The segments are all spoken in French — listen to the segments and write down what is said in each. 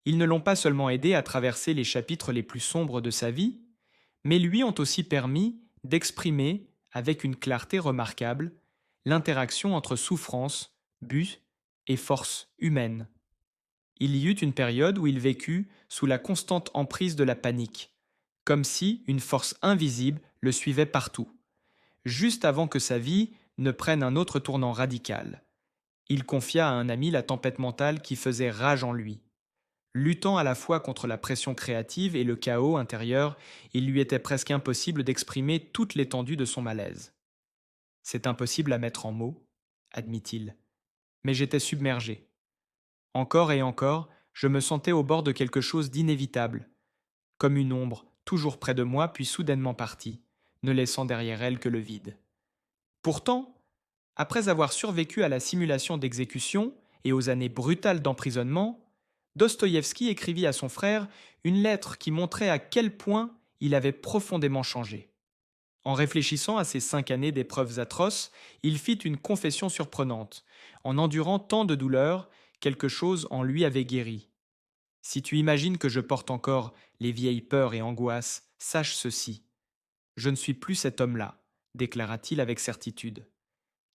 Ils ne l'ont pas seulement aidé à traverser les chapitres les plus sombres de sa vie, mais lui ont aussi permis d'exprimer, avec une clarté remarquable, l'interaction entre souffrance, but et force humaine. Il y eut une période où il vécut sous la constante emprise de la panique, comme si une force invisible le suivait partout, juste avant que sa vie ne prenne un autre tournant radical. Il confia à un ami la tempête mentale qui faisait rage en lui. Luttant à la fois contre la pression créative et le chaos intérieur, il lui était presque impossible d'exprimer toute l'étendue de son malaise. C'est impossible à mettre en mots, admit-il, mais j'étais submergé. Encore et encore, je me sentais au bord de quelque chose d'inévitable, comme une ombre, toujours près de moi, puis soudainement partie, ne laissant derrière elle que le vide. Pourtant, après avoir survécu à la simulation d'exécution et aux années brutales d'emprisonnement, Dostoïevski écrivit à son frère une lettre qui montrait à quel point il avait profondément changé. En réfléchissant à ces 5 années d'épreuves atroces, il fit une confession surprenante. En endurant tant de douleurs, quelque chose en lui avait guéri. Si tu imagines que je porte encore les vieilles peurs et angoisses, sache ceci. Je ne suis plus cet homme-là, déclara-t-il avec certitude.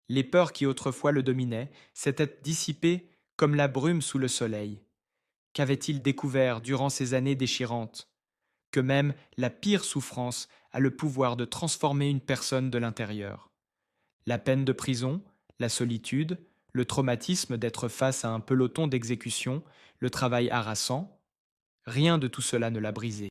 Les peurs qui autrefois le dominaient s'étaient dissipées comme la brume sous le soleil. Qu'avait-il découvert durant ces années déchirantes? Que même la pire souffrance a le pouvoir de transformer une personne de l'intérieur. La peine de prison, la solitude, le traumatisme d'être face à un peloton d'exécution, le travail harassant, rien de tout cela ne l'a brisé.